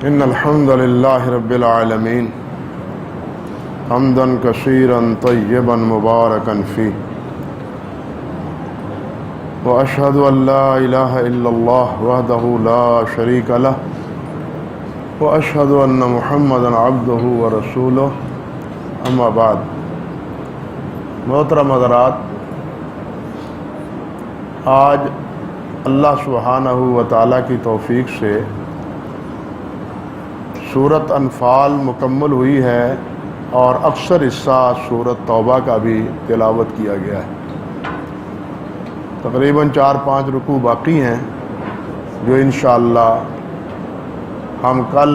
إن الحمد لله رب العالمين حمدا كثيرا طيبا مباركا فيه وأشهد أن لا إله إلا الله وحده لا شريك له وأشهد أن محمدا عبده ورسوله أما بعد. محترم حضرات، آج اللہ سبحانہ و تعالیٰ کی توفیق سے سورۃ انفال مکمل ہوئی ہے اور اکثر حصہ سورۃ توبہ کا بھی تلاوت کیا گیا ہے. تقریباً 4-5 رکوع باقی ہیں جو انشاءاللہ ہم کل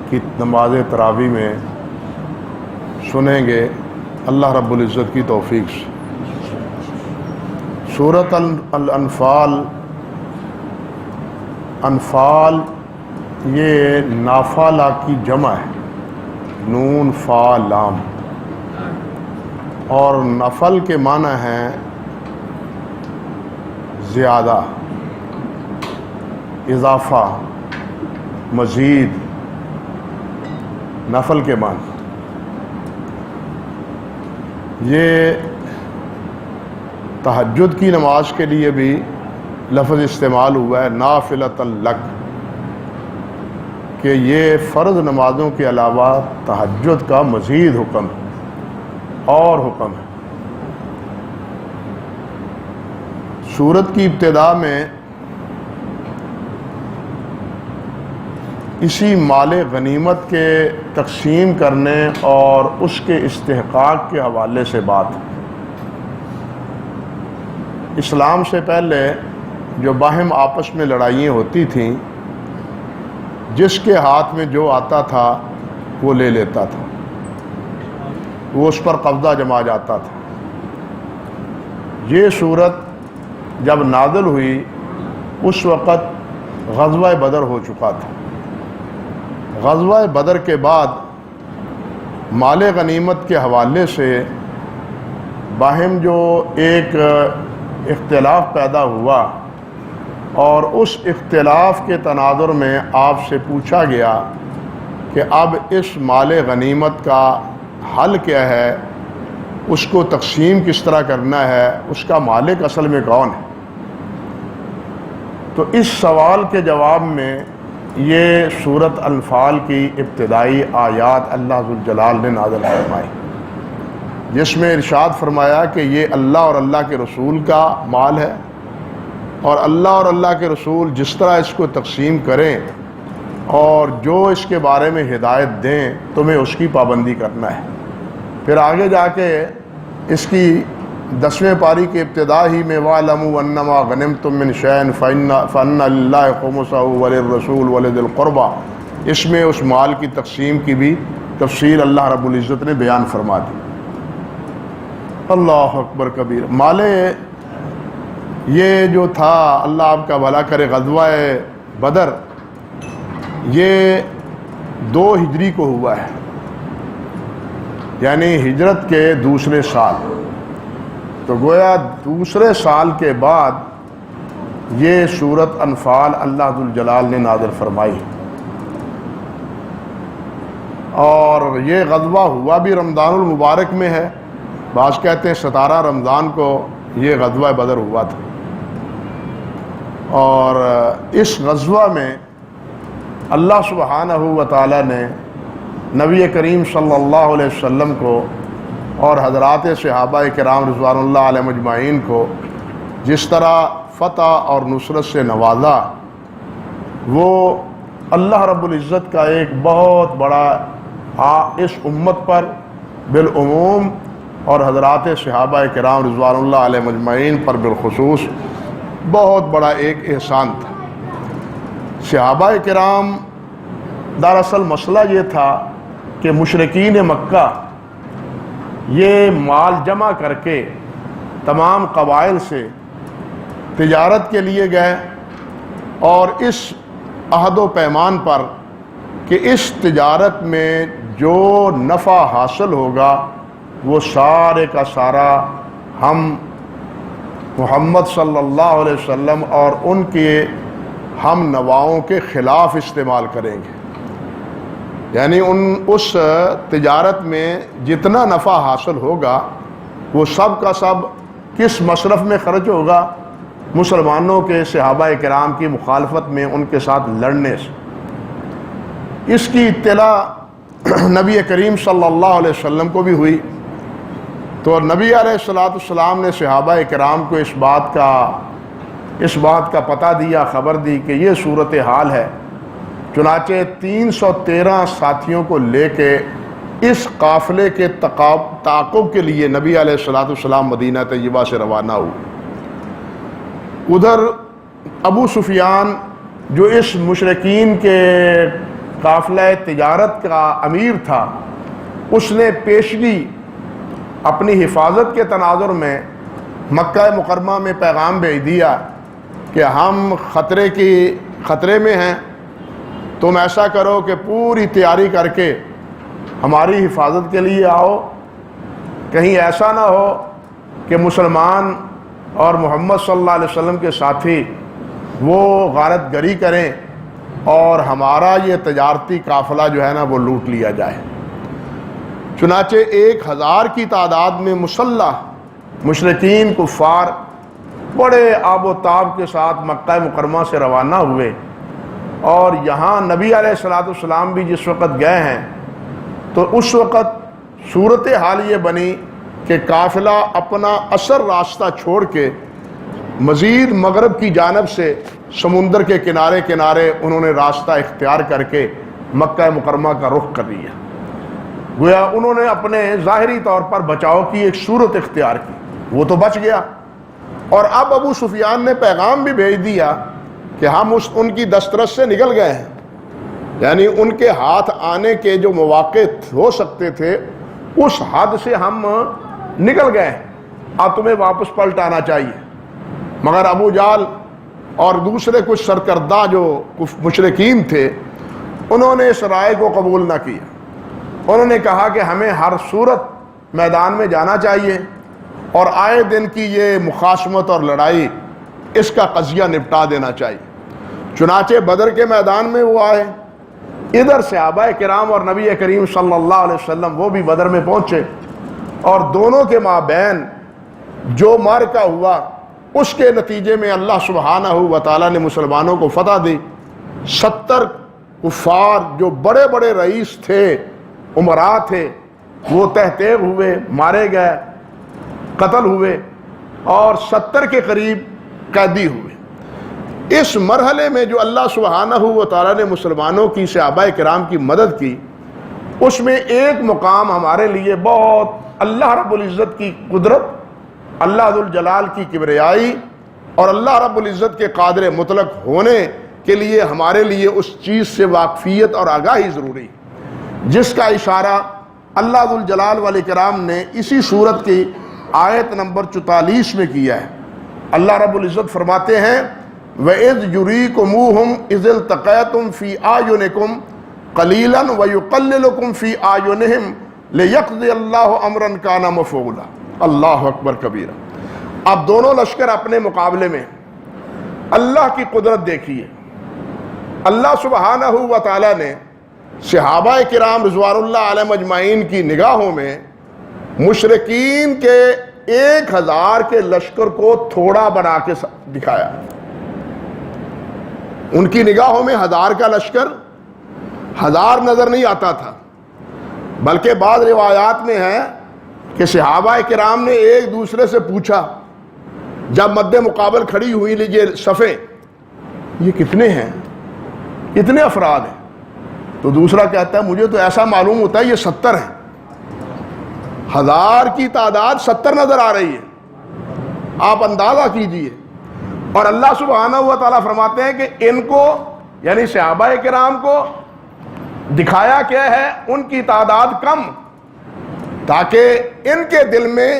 کی نماز تراویح میں سنیں گے اللہ رب العزت کی توفیق سے. سورۃ الانفال، انفال یہ نافالہ کی جمع ہے، نون فا لام، اور نفل کے معنی ہیں زیادہ، اضافہ، مزید، نفل کے معنی. یہ تہجد کی نماز کے لیے بھی لفظ استعمال ہوا ہے، نافلۃ لک، کہ یہ فرض نمازوں کے علاوہ تہجد کا مزید حکم اور حکم ہے. سورت کی ابتدا میں اسی مال غنیمت کے تقسیم کرنے اور اس کے استحقاق کے حوالے سے بات. اسلام سے پہلے جو باہم آپس میں لڑائیاں ہوتی تھیں، جس کے ہاتھ میں جو آتا تھا وہ لے لیتا تھا، وہ اس پر قبضہ جما جاتا تھا. یہ صورت جب نازل ہوئی اس وقت غزوہ بدر ہو چکا تھا. غزوہ بدر کے بعد مال غنیمت کے حوالے سے باہم جو ایک اختلاف پیدا ہوا، اور اس اختلاف کے تناظر میں آپ سے پوچھا گیا کہ اب اس مال غنیمت کا حل کیا ہے، اس کو تقسیم کس طرح کرنا ہے، اس کا مالک اصل میں کون ہے. تو اس سوال کے جواب میں یہ سورۃ انفال کی ابتدائی آیات اللہ ذوالجلال نے نازل فرمائی، جس میں ارشاد فرمایا کہ یہ اللہ اور اللہ کے رسول کا مال ہے، اور اللہ اور اللہ کے رسول جس طرح اس کو تقسیم کریں اور جو اس کے بارے میں ہدایت دیں تمہیں اس کی پابندی کرنا ہے. پھر آگے جا کے اس کی 10ویں پاری کے ابتدا ہی میں وَاعْلَمُوا أَنَّمَا غَنِمْتُم مِّن شَيْءٍ فَإِنَّ لِلَّهِ خُمُسَهُ وَلِلرَّسُولِ وَلِذِي الْقُرْبَىٰ، اس میں اس مال کی تقسیم کی بھی تفصیل اللہ رب العزت نے بیان فرما دی. اللہ اکبر کبیر. مال یہ جو تھا، اللہ آپ کا بھلا کرے، غزوہ بدر یہ 2 ہجری کو ہوا ہے، یعنی ہجرت کے دوسرے سال. تو گویا دوسرے سال کے بعد یہ سورۃ انفال اللہ ذوالجلال نے نازل فرمائی. اور یہ غزوہ ہوا بھی رمضان المبارک میں ہے. بعض کہتے ہیں 17 رمضان کو یہ غزوہ بدر ہوا تھا. اور اس غزوہ میں اللہ سبحانہ و تعالیٰ نے نبی کریم صلی اللہ علیہ وسلم کو اور حضرات صحابہ کرام رضوان اللہ علیہ مجمعین کو جس طرح فتح اور نصرت سے نوازا، وہ اللہ رب العزت کا ایک بہت بڑا اس امت پر بالعموم اور حضرات صحابہ کرام رضوان اللہ علیہ مجمعین پر بالخصوص بہت بڑا ایک احسان تھا. صحابہ کرام دراصل مسئلہ یہ تھا کہ مشرکین مکہ یہ مال جمع کر کے تمام قبائل سے تجارت کے لیے گئے، اور اس عہد و پیمان پر کہ اس تجارت میں جو نفع حاصل ہوگا وہ سارے کا سارا ہم محمد صلی اللہ علیہ وسلم اور ان کے ہم نواؤں کے خلاف استعمال کریں گے. یعنی اس تجارت میں جتنا نفع حاصل ہوگا وہ سب کا سب کس مصرف میں خرچ ہوگا؟ مسلمانوں کے صحابہ کرام کی مخالفت میں، ان کے ساتھ لڑنے سے۔ اس کی اطلاع نبی کریم صلی اللہ علیہ وسلم کو بھی ہوئی، تو نبی علیہ السلام نے صحابہ کرام کو اس بات کا پتہ دیا، خبر دی کہ یہ صورتحال ہے۔ چنانچہ 313 ساتھیوں کو لے کے اس قافلے کے تعاقب کے لیے نبی علیہ السلام مدینہ طیبہ سے روانہ ہوئے۔ ادھر ابو سفیان جو اس مشرکین کے قافلہ تجارت کا امیر تھا، اس نے پیشگی اپنی حفاظت کے تناظر میں مکہ مکرمہ میں پیغام بھیج دیا کہ ہم خطرے میں ہیں، تم ایسا کرو کہ پوری تیاری کر کے ہماری حفاظت کے لیے آؤ، کہیں ایسا نہ ہو کہ مسلمان اور محمد صلی اللہ علیہ وسلم کے ساتھی وہ غارت گری کریں اور ہمارا یہ تجارتی قافلہ جو ہے نا وہ لوٹ لیا جائے۔ چنانچہ 1000 کی تعداد میں مسلح مشرکین کفار بڑے آب و تاب کے ساتھ مکہ مکرمہ سے روانہ ہوئے، اور یہاں نبی علیہ السلام بھی جس وقت گئے ہیں تو اس وقت صورتحال یہ بنی کہ قافلہ اپنا اثر راستہ چھوڑ کے مزید مغرب کی جانب سے سمندر کے کنارے کنارے انہوں نے راستہ اختیار کر کے مکہ مکرمہ کا رخ کر لیا۔ گویا انہوں نے اپنے ظاہری طور پر بچاؤ کی ایک صورت اختیار کی، وہ تو بچ گیا۔ اور اب ابو سفیان نے پیغام بھی بھیج دیا کہ ہم ان کی دسترس سے نکل گئے ہیں، یعنی ان کے ہاتھ آنے کے جو مواقع ہو سکتے تھے اس حد سے ہم نکل گئے ہیں، اب تمہیں واپس پلٹ آنا چاہیے۔ مگر ابو جہل اور دوسرے کچھ سرکردہ جو مشرکین تھے انہوں نے اس رائے کو قبول نہ کیا۔ انہوں نے کہا کہ ہمیں ہر صورت میدان میں جانا چاہیے اور آئے دن کی یہ مخاصمت اور لڑائی اس کا قضیہ نپٹا دینا چاہیے۔ چنانچہ بدر کے میدان میں وہ آئے، ادھر صحابہ کرام اور نبی کریم صلی اللہ علیہ وسلم وہ بھی بدر میں پہنچے، اور دونوں کے مابین جو معرکہ ہوا اس کے نتیجے میں اللہ سبحانہ و تعالیٰ نے مسلمانوں کو فتح دی۔ 70 کفار جو بڑے بڑے رئیس تھے، امراء تھے، وہ تہتیغ ہوئے، مارے گئے، قتل ہوئے، اور 70 کے قریب قیدی ہوئے۔ اس مرحلے میں جو اللہ سبحانہ و تعالیٰ نے مسلمانوں کی صحابہ کرام کی مدد کی، اس میں ایک مقام ہمارے لیے بہت اللہ رب العزت کی قدرت، اللہ ذوالجلال کی کبریائی اور اللہ رب العزت کے قادر مطلق ہونے کے لیے ہمارے لیے اس چیز سے واقفیت اور آگاہی ضروری، جس کا اشارہ اللہ ذوالجلال والاکرام نے اسی سورت کی آیت نمبر 44 میں کیا ہے۔ اللہ رب العزت فرماتے ہیں وَإِذْ يُرِيكُمُوهُمْ إِذِ الْتَقَيْتُمْ فِي أَعْيُنِكُمْ قَلِيلًا وَيُقَلِّلُكُمْ فِي أَعْيُنِهِمْ لِيَقْضِيَ اللَّهُ أَمْرًا كَانَ مَفْعُولًا۔ اللہ اکبر کبیرہ۔ اب دونوں لشکر اپنے مقابلے میں اللہ کی قدرت دیکھیے۔ اللہ سبحانہ و تعالیٰ نے صحابہ کرام رضوان اللہ علیہم اجمعین کی نگاہوں میں مشرکین کے 1000 کے لشکر کو تھوڑا بنا کے دکھایا۔ ان کی نگاہوں میں 1000 کا لشکر 1000 نظر نہیں آتا تھا، بلکہ بعض روایات میں ہے کہ صحابہ کرام نے ایک دوسرے سے پوچھا جب مد مقابل کھڑی ہوئی لیجیے صفیں، یہ کتنے ہیں، کتنے افراد ہیں؟ تو دوسرا کہتا ہے مجھے تو ایسا معلوم ہوتا ہے یہ 70 ہیں۔ 1000 کی تعداد 70 نظر آ رہی ہے، آپ اندازہ کیجئے۔ اور اللہ سبحانہ و تعالیٰ فرماتے ہیں کہ ان کو یعنی صحابہ کرام کو دکھایا کیا ہے ان کی تعداد کم، تاکہ ان کے دل میں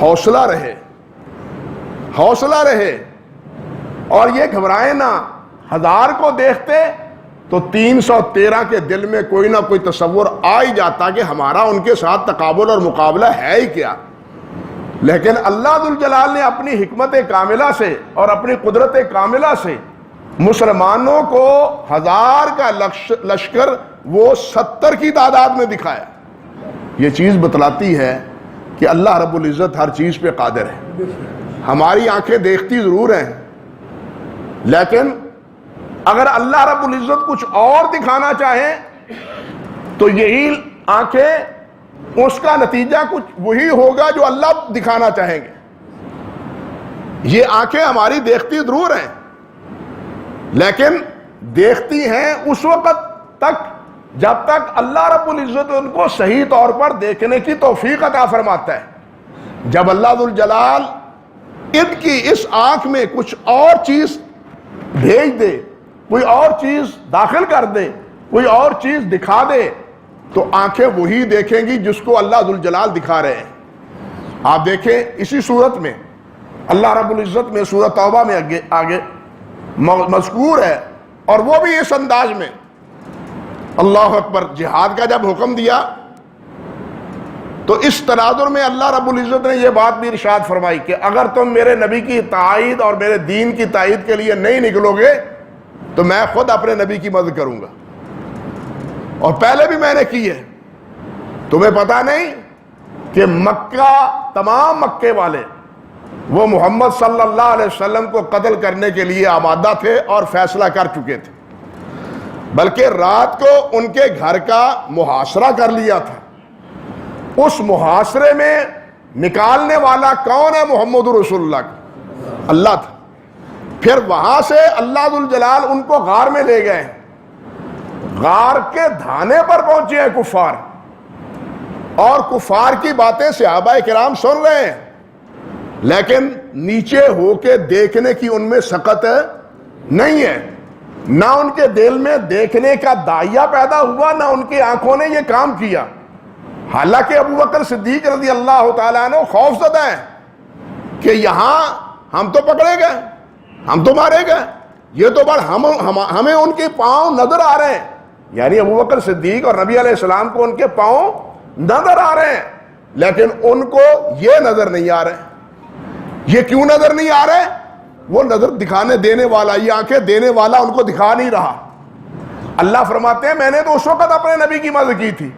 حوصلہ رہے اور یہ گھبرائے نہ۔ 1000 کو دیکھتے تو 313 کے دل میں کوئی نہ کوئی تصور آ ہی جاتا کہ ہمارا ان کے ساتھ تقابل اور مقابلہ ہے ہی کیا۔ لیکن اللہ ذوالجلال نے اپنی حکمت کاملہ سے اور اپنی قدرت کاملہ سے مسلمانوں کو 1000 کا لشکر وہ 70 کی تعداد میں دکھایا. یہ چیز بتلاتی ہے کہ اللہ رب العزت ہر چیز پہ قادر ہے. ہماری آنکھیں دیکھتی ضرور ہیں، لیکن اگر اللہ رب العزت کچھ اور دکھانا چاہیں تو یہی آنکھیں، اس کا نتیجہ کچھ وہی ہوگا جو اللہ دکھانا چاہیں گے. یہ آنکھیں ہماری دیکھتی ضرور ہیں، لیکن دیکھتی ہیں اس وقت تک جب تک اللہ رب العزت ان کو صحیح طور پر دیکھنے کی توفیق عطا فرماتا ہے. جب اللہ ذوالجلال ان کی اس آنکھ میں کچھ اور چیز بھیج دے، کوئی اور چیز داخل کر دے، کوئی اور چیز دکھا دے، تو آنکھیں وہی دیکھیں گی جس کو اللہ ذوالجلال دکھا رہے ہیں. آپ دیکھیں اسی صورت میں اللہ رب العزت میں سورۃ توبہ میں آگے مذکور ہے، اور وہ بھی اس انداز میں. اللہ اکبر، جہاد کا جب حکم دیا تو اس تناظر میں اللہ رب العزت نے یہ بات بھی ارشاد فرمائی کہ اگر تم میرے نبی کی تائید اور میرے دین کی تائید کے لیے نہیں نکلو گے تو میں خود اپنے نبی کی مدد کروں گا، اور پہلے بھی میں نے کی ہے. تمہیں پتا نہیں کہ مکہ، تمام مکے والے وہ محمد صلی اللہ علیہ وسلم کو قتل کرنے کے لیے آمادہ تھے اور فیصلہ کر چکے تھے، بلکہ رات کو ان کے گھر کا محاصرہ کر لیا تھا. اس محاصرے میں نکالنے والا کون ہے؟ محمد رسول اللہ کا اللہ تھا. پھر وہاں سے اللہ ذوالجلال ان کو غار میں لے گئے. غار کے دھانے پر پہنچے ہیں کفار، اور کفار کی باتیں صحابہ کرام سن رہے ہیں، لیکن نیچے ہو کے دیکھنے کی ان میں سخت نہیں ہے. نہ ان کے دل میں دیکھنے کا داعیہ پیدا ہوا، نہ ان کی آنکھوں نے یہ کام کیا. حالانکہ ابو بکر صدیق رضی اللہ تعالیٰ عنہ خوف زدہ ہیں کہ یہاں ہم تو پکڑے گئے، ہم تو مارے گئے، یہ تو ہمیں ان کے پاؤں نظر آ رہے ہیں. یعنی ابو بکر صدیق اور نبی علیہ السلام کو ان کے پاؤں نظر آ رہے ہیں، لیکن ان کو یہ نظر نہیں آ رہے. یہ کیوں نظر نہیں آ رہے؟ وہ نظر دکھانے دینے والا، یہ آنکھیں دینے والا ان کو دکھا نہیں رہا. اللہ فرماتے ہیں میں نے تو اس وقت اپنے نبی کی مدد کی تھی،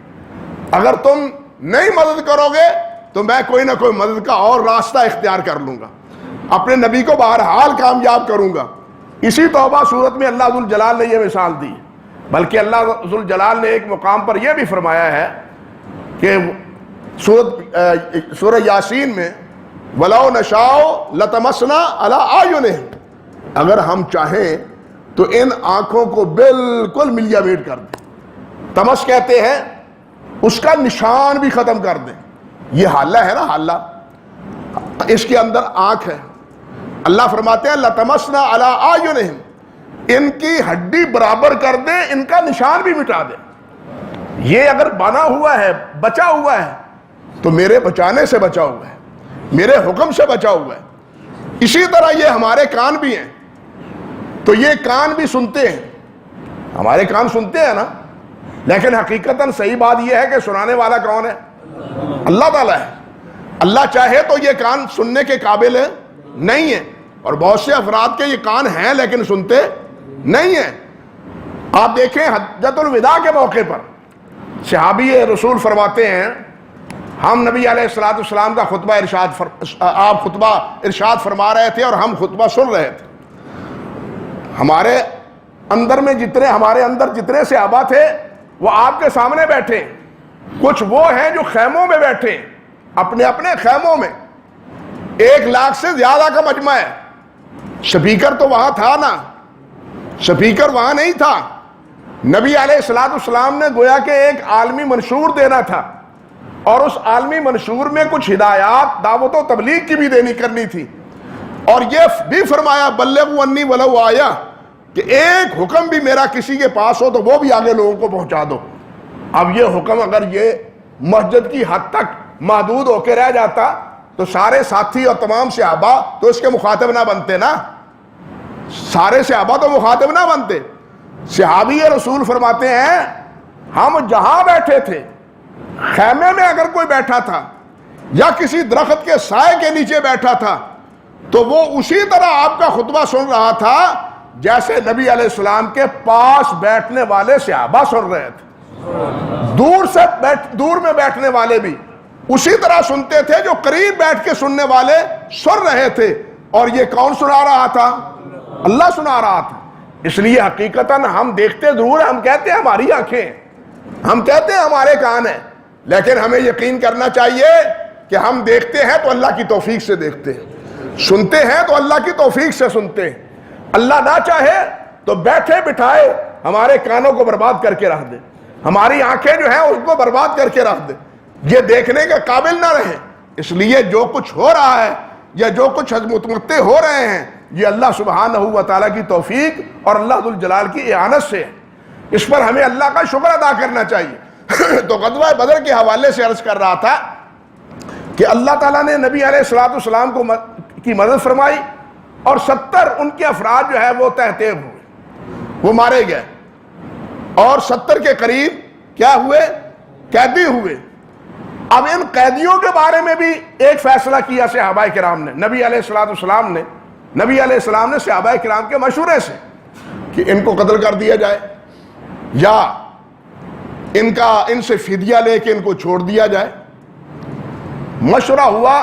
اگر تم نہیں مدد کرو گے تو میں کوئی نہ کوئی مدد کا اور راستہ اختیار کر لوں گا، اپنے نبی کو بہرحال کامیاب کروں گا. اسی توبہ صورت میں اللہ ذوالجلال نے یہ مثال دی. بلکہ اللہ ذوالجلال نے ایک مقام پر یہ بھی فرمایا ہے کہ سورہ یاسین میں وَلَوْ نَشَاءُ لَطَمَسْنَا عَلَىٰ أَعْيُنِهِمْ، اگر ہم چاہیں تو ان آنکھوں کو بالکل ملیا میٹ کر دیں. تمس کہتے ہیں اس کا نشان بھی ختم کر دیں. یہ حالہ ہے نا، حالہ اس کے اندر آنکھ ہے. اللہ فرماتے ہیں لَطَمَسْنَا عَلَىٰ أَعْيُنِهِمْ، ان کی ہڈی برابر کر دیں، ان کا نشان بھی مٹا دیں. یہ اگر بنا ہوا ہے، بچا ہوا ہے، تو میرے بچانے سے بچا ہوا ہے، میرے حکم سے بچا ہوا ہے. اسی طرح یہ ہمارے کان بھی ہیں، تو یہ کان بھی سنتے ہیں. ہمارے کان سنتے ہیں نا، لیکن حقیقتاً صحیح بات یہ ہے کہ سنانے والا کون ہے؟ اللہ تعالیٰ ہے. اللہ چاہے تو یہ کان سننے کے قابل نہیں ہے، اور بہت سے افراد کے یہ کان ہیں لیکن سنتے نہیں ہیں. آپ دیکھیں حجۃ الوداع کے موقع پر صحابی رسول فرماتے ہیں ہم نبی علیہ السلام کا خطبہ آپ خطبہ ارشاد فرما رہے تھے اور ہم خطبہ سن رہے تھے. ہمارے اندر جتنے صحابہ تھے وہ آپ کے سامنے بیٹھے. کچھ وہ ہیں جو خیموں میں بیٹھے، اپنے اپنے خیموں میں. 1 لاکھ سے زیادہ کا مجمع ہے. سپیکر تو وہاں تھا نا، سپیکر وہاں نہیں تھا. نبی علیہ السلام نے گویا کہ ایک عالمی منشور دینا تھا، اور اس عالمی منشور میں کچھ ہدایات دعوت و تبلیغ کی بھی کرنی تھی. اور یہ بھی فرمایا بلغوا انی ولو آیا، کہ ایک حکم بھی میرا کسی کے پاس ہو تو وہ بھی آگے لوگوں کو پہنچا دو. اب یہ حکم اگر یہ مسجد کی حد تک محدود ہو کے رہ جاتا تو سارے ساتھی اور تمام صحابہ تو اس کے مخاطب نہ بنتے نا، سارے صحابہ تو مخاطب نہ بنتے. صحابی رسول فرماتے ہیں ہم جہاں بیٹھے تھے، خیمے میں اگر کوئی بیٹھا تھا یا کسی درخت کے سائے کے نیچے بیٹھا تھا تو وہ اسی طرح آپ کا خطبہ سن رہا تھا جیسے نبی علیہ السلام کے پاس بیٹھنے والے صحابہ سن رہے تھے، دور میں بیٹھنے والے بھی اسی طرح سنتے تھے جو قریب بیٹھ کے سننے والے سن رہے تھے. اور یہ کون سنا رہا تھا؟ اللہ سنا رہا تھا. اس لیے حقیقتاً ہم دیکھتے ضرور ہیں، ہم کہتے ہیں ہماری آنکھیں، ہم کہتے ہیں ہمارے کان ہیں، لیکن ہمیں یقین کرنا چاہیے کہ ہم دیکھتے ہیں تو اللہ کی توفیق سے دیکھتے ہیں، سنتے ہیں تو اللہ کی توفیق سے سنتے ہیں. اللہ نہ چاہے تو بیٹھے بٹھائے ہمارے کانوں کو برباد کر کے رکھ دے، ہماری آنکھیں جو ہیں اس کو برباد کر کے رکھ دے، یہ دیکھنے کے قابل نہ رہے. اس لیے جو کچھ ہو رہا ہے یا جو کچھ متمتع ہو رہے ہیں یہ اللہ سبحانہ و تعالیٰ کی توفیق اور اللہ ذوالجلال کی اعانت سے ہے. اس پر ہمیں اللہ کا شکر ادا کرنا چاہیے. تو غزوہ بدر کے حوالے سے عرض کر رہا تھا کہ اللہ تعالیٰ نے نبی علیہ السلام کی مدد فرمائی اور 70 ان کے افراد جو ہے وہ تہتیب ہوئے، وہ مارے گئے، اور 70 کے قریب کیا ہوئے؟ قیدی ہوئے. اب ان قیدیوں کے بارے میں بھی ایک فیصلہ کیا صحابہ کرام نے. نبی علیہ السلام نے صحابہ کرام کے مشورے سے کہ ان کو قتل کر دیا جائے یا ان سے فدیہ لے کے ان کو چھوڑ دیا جائے. مشورہ ہوا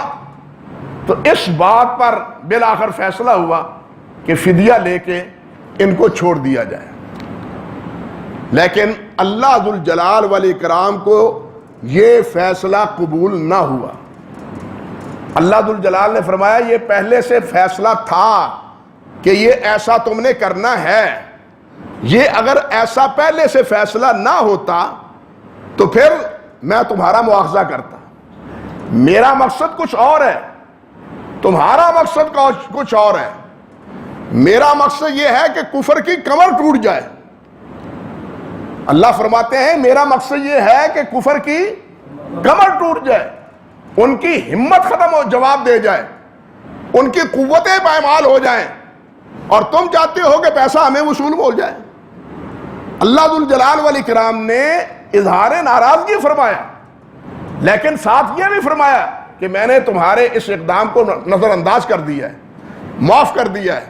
تو اس بات پر بالآخر فیصلہ ہوا کہ فدیہ لے کے ان کو چھوڑ دیا جائے. لیکن اللہ ذوالجلال والاکرام کو یہ فیصلہ قبول نہ ہوا. اللہ ذوالجلال نے فرمایا یہ پہلے سے فیصلہ تھا کہ یہ ایسا تم نے کرنا ہے. یہ اگر ایسا پہلے سے فیصلہ نہ ہوتا تو پھر میں تمہارا مواخذہ کرتا. میرا مقصد کچھ اور ہے، تمہارا مقصد کچھ اور ہے. میرا مقصد یہ ہے کہ کفر کی کمر ٹوٹ جائے. اللہ فرماتے ہیں میرا مقصد یہ ہے کہ کفر کی کمر ٹوٹ جائے، ان کی ہمت ختم ہو، جواب دے جائے، ان کی قوتیں پائمال ہو جائیں، اور تم چاہتے ہو کہ پیسہ ہمیں وصول ہو جائے. اللہ ذوالجلال والاکرام نے اظہار ناراضگی فرمایا، لیکن ساتھ یہ بھی فرمایا کہ میں نے تمہارے اس اقدام کو نظر انداز کر دیا ہے، معاف کر دیا ہے.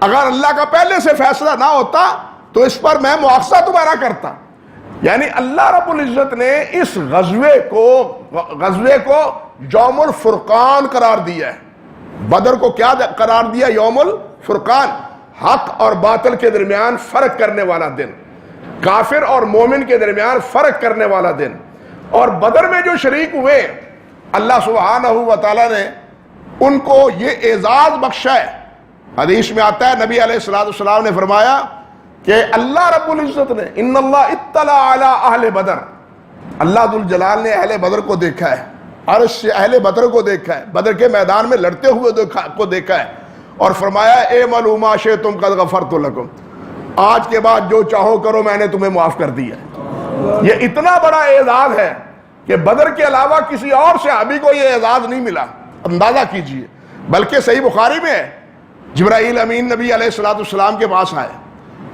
اگر اللہ کا پہلے سے فیصلہ نہ ہوتا تو اس پر میں مواخذہ تمہارا کرتا. یعنی اللہ رب العزت نے اس غزوے کو یوم الفرقان قرار دیا ہے. بدر کو کیا قرار دیا؟ یوم الفرقان، حق اور باطل کے درمیان فرق کرنے والا دن، کافر اور مومن کے درمیان فرق کرنے والا دن. اور بدر میں جو شریک ہوئے اللہ سبحانہ و تعالیٰ نے ان کو یہ اعزاز بخشا ہے. حدیث میں آتا ہے نبی علیہ السلام نے فرمایا کہ اللہ رب العزت نے ان اللہ اطلع علی اہل بدر، اللہ ذوالجلال نے اہل بدر کو دیکھا ہے، عرش سے اہل بدر کو دیکھا ہے، بدر کے میدان میں لڑتے ہوئے کو دیکھا ہے، اور فرمایا اعملوا ما شئتم قد غفرت لکم، آج کے بعد جو چاہو کرو میں نے تمہیں معاف کر دیا. یہ اتنا بڑا اعزاز ہے کہ بدر کے علاوہ کسی اور صحابی کو یہ اعزاز نہیں ملا. اندازہ کیجئے. بلکہ صحیح بخاری میں ہے جبرائیل امین نبی علیہ السلام کے پاس آئے.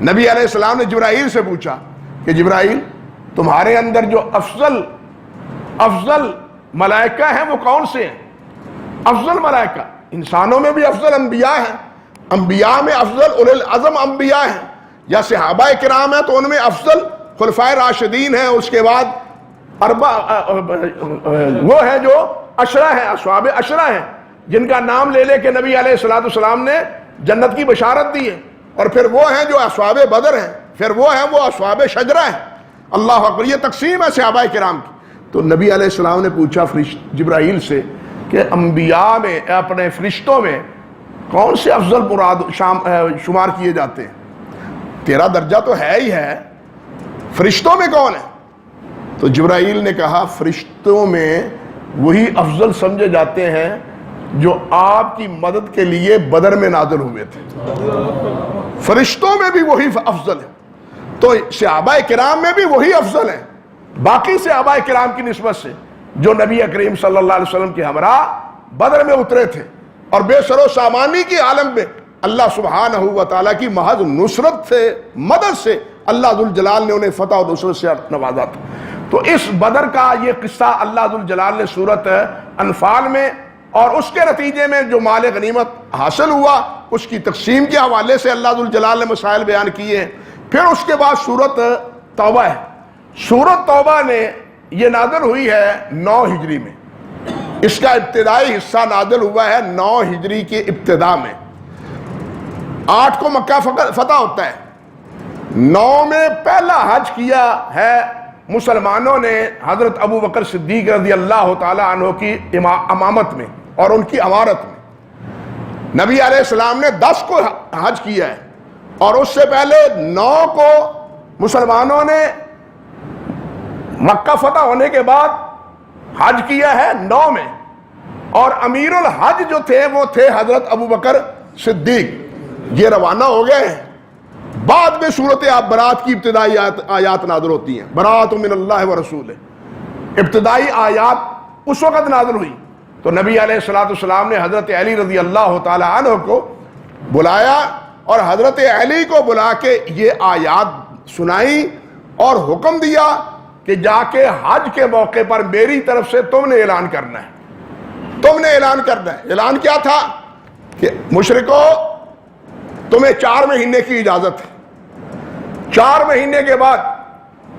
نبی علیہ السلام نے جبرائیل سے پوچھا کہ جبرائیل تمہارے اندر جو افضل ملائکہ ہیں وہ کون سے ہیں؟ افضل ملائکہ، انسانوں میں بھی افضل انبیاء ہیں، انبیاء میں افضل اولو العزم انبیاء ہیں، یا صحابہ کرام ہیں تو ان میں افضل خلفائے راشدین ہیں، اس کے بعد وہ ہیں جو عشرہ ہیں، اصحاب عشرہ ہیں، جن کا نام لے لے کے نبی علیہ السلام نے جنت کی بشارت دی ہے. اور پھر وہ ہیں جو اصحاب بدر ہیں، پھر وہ ہیں وہ اصحاب شجرہ ہیں. اللہ اکبر. یہ تقسیم ہے صحابہ کرام کی. تو نبی علیہ السلام نے پوچھا جبرائیل سے کہ انبیاء میں، اپنے فرشتوں میں کون سے افضل شمار کیے جاتے ہیں؟ تیرا درجہ تو ہے ہی ہے، فرشتوں میں کون ہے؟ تو جبرائیل نے کہا فرشتوں میں وہی افضل سمجھے جاتے ہیں جو آپ کی مدد کے لیے بدر میں نازل ہوئے تھے. فرشتوں میں بھی وہی افضل ہے. تو صحابہ کرام میں بھی وہی افضل ہیں باقی صحابہ کرام کی نسبت سے جو نبی کریم صلی اللہ علیہ وسلم کے ہمراہ بدر میں اترے تھے، اور بے سر و سامانی کی عالم میں اللہ سبحانہ و تعالیٰ کی محض نصرت سے، مدد سے اللہ ذوالجلال نے انہیں فتح و نصرت سے نوازا تھا. تو اس بدر کا یہ قصہ اللہ ذوالجلال نے سورۃ انفال میں اور اس کے نتیجے میں جو مال غنیمت حاصل ہوا اس کی تقسیم کے حوالے سے اللہ ذوالجلال نے مسائل بیان کیے ہیں۔ پھر اس کے بعد سورت توبہ ہے۔ سورت توبہ نے یہ نازل ہوئی ہے 9 ہجری میں، اس کا ابتدائی حصہ نازل ہوا ہے 9 ہجری کے ابتدا میں۔ 8 کو مکہ فتح ہوتا ہے، 9 میں پہلا حج کیا ہے مسلمانوں نے حضرت ابو بکر صدیق رضی اللہ تعالی عنہ کی امامت میں اور ان کی امارت میں۔ نبی علیہ السلام نے 10 کو حج کیا ہے، اور اس سے پہلے 9 کو مسلمانوں نے مکہ فتح ہونے کے بعد حج کیا ہے 9 میں، اور امیر الحج جو تھے وہ تھے حضرت ابو بکر صدیق۔ یہ روانہ ہو گئے ہیں۔ بعد میں صورت برات کی ابتدائی آیات نازل ہوتی ہیں، برات من اللہ و رسول، ابتدائی آیات اس وقت نازل ہوئی تو نبی علیہ السلام نے حضرت علی رضی اللہ تعالی عنہ کو بلایا، اور حضرت علی کو بلا کے یہ آیات سنائی اور حکم دیا کہ جا کے حج کے موقع پر میری طرف سے تم نے اعلان کرنا ہے، تم نے اعلان کرنا ہے۔ اعلان کیا تھا کہ مشرکو تمہیں 4 مہینے کی اجازت ہے، 4 مہینے کے بعد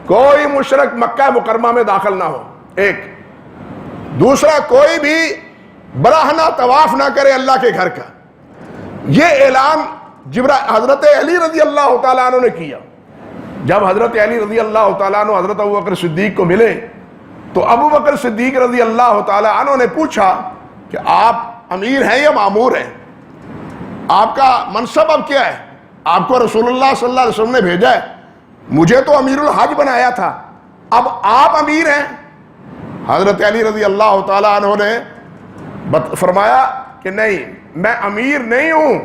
کوئی مشرک مکہ مکرمہ میں داخل نہ ہو، ایک۔ دوسرا، کوئی بھی براہنہ طواف نہ کرے اللہ کے گھر کا۔ یہ اعلان حضرت علی رضی اللہ تعالیٰ عنہ نے کیا۔ جب حضرت علی رضی اللہ تعالیٰ عنہ حضرت ابو بکر صدیق کو ملے تو ابو بکر صدیق رضی اللہ تعالیٰ عنہ نے پوچھا کہ آپ امیر ہیں یا مامور ہیں؟ آپ کا منصب اب کیا ہے؟ آپ کو رسول اللہ صلی اللہ علیہ وسلم نے بھیجا ہے، مجھے تو امیر الحج بنایا تھا، اب آپ امیر ہیں؟ حضرت علی رضی اللہ تعالیٰ عنہ نے فرمایا کہ نہیں، میں امیر نہیں ہوں،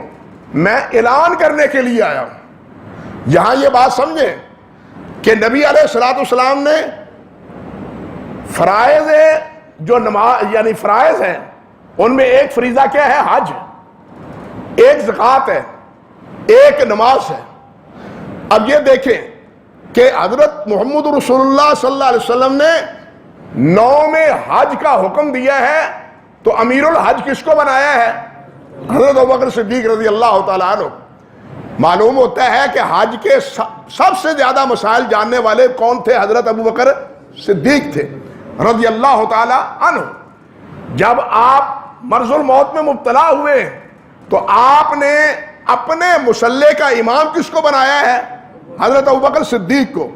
میں اعلان کرنے کے لیے آیا ہوں۔ یہاں یہ بات سمجھیں کہ نبی علیہ السلام نے فرائض جو نماز یعنی فرائض ہیں ان میں ایک فریضہ کیا ہے؟ حج، ایک زکوٰۃ ہے، ایک نماز ہے۔ اب یہ دیکھیں کہ حضرت محمد رسول اللہ صلی اللہ علیہ وسلم نے 9 میں حج کا حکم دیا ہے تو امیر الحج کس کو بنایا ہے؟ حضرت ابو بکر صدیق رضی اللہ تعالیٰ عنہ۔ معلوم ہوتا ہے کہ حج کے سب سے زیادہ مسائل جاننے والے کون تھے؟ حضرت ابو بکر صدیق تھے رضی اللہ تعالیٰ عنہ۔ جب آپ مرض الموت میں مبتلا ہوئے تو آپ نے اپنے مسلح کا امام کس کو بنایا ہے؟ حضرت ابو بکر صدیق کو۔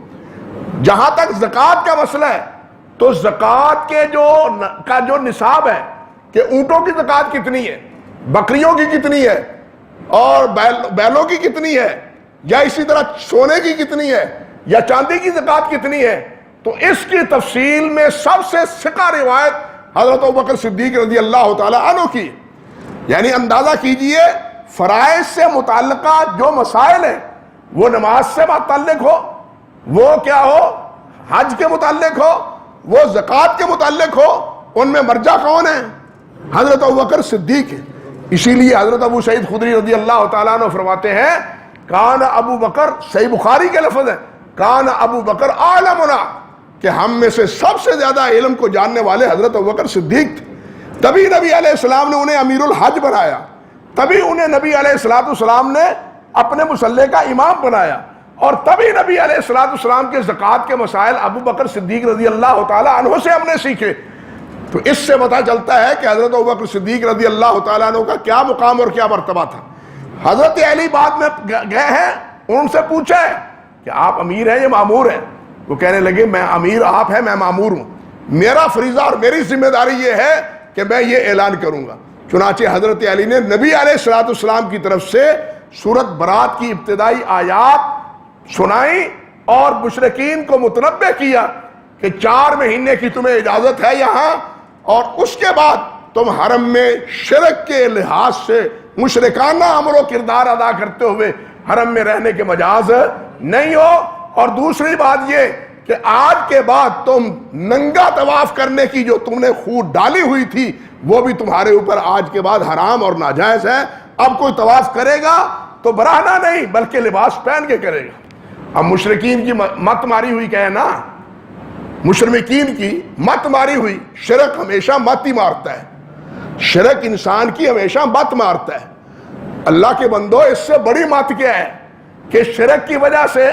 جہاں تک زکوٰۃ کا مسئلہ ہے تو زکوٰۃ کے جو نصاب ہے کہ اونٹوں کی زکوٰۃ کتنی ہے، بکریوں کی کتنی ہے، اور بیلوں کی کتنی ہے، یا اسی طرح سونے کی کتنی ہے، یا چاندی کی زکوٰۃ کتنی ہے، تو اس کی تفصیل میں سب سے ثقہ روایت حضرت ابوبکر صدیق رضی اللہ تعالی عنہ کی۔ یعنی اندازہ کیجئے فرائض سے متعلقہ جو مسائل ہیں، وہ نماز سے متعلق ہو، وہ کیا ہو، حج کے متعلق ہو، وہ زکوٰۃ کے متعلق ہو، ان میں مرجع کون ہے؟ حضرت ابوبکر صدیق ہے۔ اسی لیے حضرت ابو سعید خدری رضی اللہ تعالیٰ عنہ فرماتے ہیں کان ابو بکر، صحیح بخاری کے لفظ ہے، کان ابو بکر اعلمنا، کہ ہم میں سے سب سے زیادہ علم کو جاننے والے حضرت ابوبکر صدیق تھے۔ تبھی نبی علیہ السلام نے انہیں امیر الحج بنایا، تبھی انہیں نبی علیہ السلام نے اپنے مسلح کا امام بنایا، اور تبھی نبی علیہ السلام کے زکوٰۃ کے مسائل ابو بکر صدیق رضی اللہ تعالیٰ عنہ سے ہم نے سیکھے۔ تو اس سے پتہ چلتا ہے کہ حضرت ابوبکر صدیق رضی اللہ تعالیٰ عنہ کا کیا مقام اور کیا مرتبہ تھا۔ حضرت علی بعد میں گئے ہیں، ان سے پوچھا ہے کہ آپ امیر ہیں یا معمور ہیں؟ وہ کہنے لگے میں امیر آپ ہیں، میں معمور ہوں، میرا فریضہ اور میری ذمہ داری یہ ہے کہ میں یہ اعلان کروں گا۔ چنانچہ حضرت علی نے نبی علیہ السلام کی طرف سے سورت برات کی ابتدائی آیات سنائی اور مشرکین کو متنبہ کیا کہ 4 مہینے کی تمہیں اجازت ہے یہاں، اور اس کے بعد تم حرم میں شرک کے لحاظ سے مشرکانہ امر و کردار ادا کرتے ہوئے حرم میں رہنے کے مجاز نہیں ہو۔ اور دوسری بات یہ کہ آج کے بعد تم ننگا طواف کرنے کی جو تم نے خود ڈالی ہوئی تھی وہ بھی تمہارے اوپر آج کے بعد حرام اور ناجائز ہے۔ اب کوئی طواف کرے گا تو براہنہ نہیں بلکہ لباس پہن کے کرے گا۔ اب مشرکین کی مت ماری ہوئی کہے نا، مشرکین کی مت ماری ہوئی، شرک ہمیشہ مت ہی مارتا ہے، شرک انسان کی ہمیشہ مت مارتا ہے۔ اللہ کے بندو اس سے بڑی مات کیا ہے کہ شرک کی وجہ سے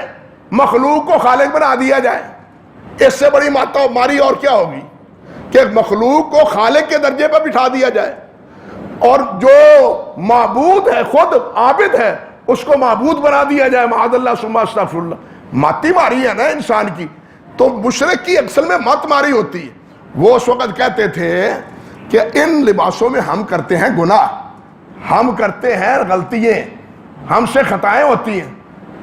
مخلوق کو خالق بنا دیا جائے. اس سے بڑی ماری اور کیا ہوگی کہ مخلوق کو خالق کے درجے پر بٹھا دیا جائے اور جو معبود ہے خود عابد ہے اس کو معبود بنا دیا جائے. معاذ اللہ ثم استغفر اللہ. ماتی ماری ہے نا انسان کی. تو مشرک کی اصل میں مت ماری ہوتی ہے. وہ اس وقت کہتے تھے کہ ان لباسوں میں ہم کرتے ہیں گناہ, ہم کرتے ہیں غلطیاں, ہم سے خطائیں ہوتی ہیں,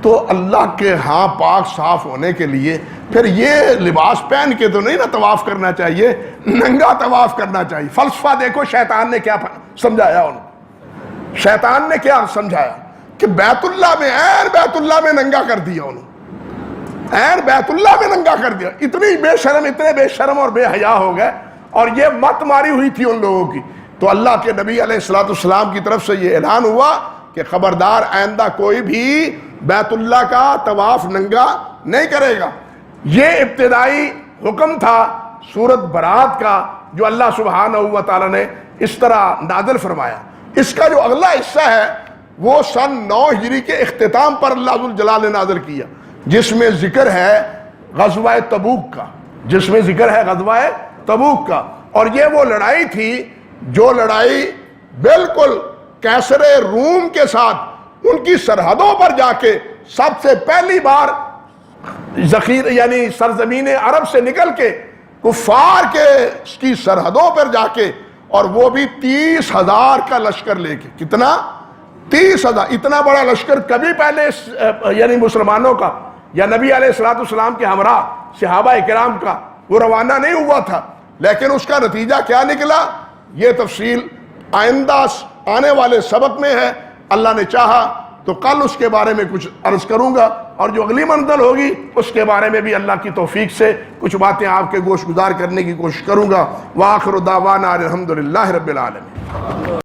تو اللہ کے ہاں پاک صاف ہونے کے لیے پھر یہ لباس پہن کے تو نہیں نا طواف کرنا چاہیے, ننگا طواف کرنا چاہیے. فلسفہ دیکھو شیطان نے کیا سمجھایا انہوں. شیطان نے کیا سمجھایا کہ بیت اللہ میں, عین بیت اللہ میں ننگا کر دیا انہوں, عین بیت اللہ میں ننگا کر دیا. اتنے بے شرم اور بے حیا ہو گئے اور یہ مت ماری ہوئی تھی ان لوگوں کی. تو اللہ کے نبی علیہ الصلوۃ والسلام کی طرف سے یہ اعلان ہوا کہ خبردار آئندہ کوئی بھی بیت اللہ کا طواف ننگا نہیں کرے گا. یہ ابتدائی حکم تھا سورۃ برات کا جو اللہ سبحانہ و تعالی نے اس طرح نازل فرمایا. اس کا جو اگلا حصہ ہے وہ سن 9 ہجری کے اختتام پر اللہ ذوالجلال نے نازل کیا, جس میں ذکر ہے غزوہ تبوک کا, جس میں ذکر ہے غزوہ تبوک کا. اور یہ وہ لڑائی تھی جو لڑائی بالکل کیسر روم کے ساتھ ان کی سرحدوں پر جا کے سب سے پہلی بار ذخیر یعنی سرزمین عرب سے نکل کے کفار کے کی سرحدوں پر جا کے, اور وہ بھی 30,000 کا لشکر لے کے. کتنا؟ 30,000. اتنا بڑا لشکر کبھی پہلے یعنی مسلمانوں کا یا نبی علیہ الصلوۃ والسلام کے ہمراہ صحابہ کرام کا وہ روانہ نہیں ہوا تھا. لیکن اس کا نتیجہ کیا نکلا یہ تفصیل آئندہ آنے والے سبق میں ہے. اللہ نے چاہا تو کل اس کے بارے میں کچھ عرض کروں گا, اور جو اگلی منزل ہوگی اس کے بارے میں بھی اللہ کی توفیق سے کچھ باتیں آپ کے گوش گزار کرنے کی کوشش کروں گا. وآخر دعوانا الحمدللہ رب العالمین.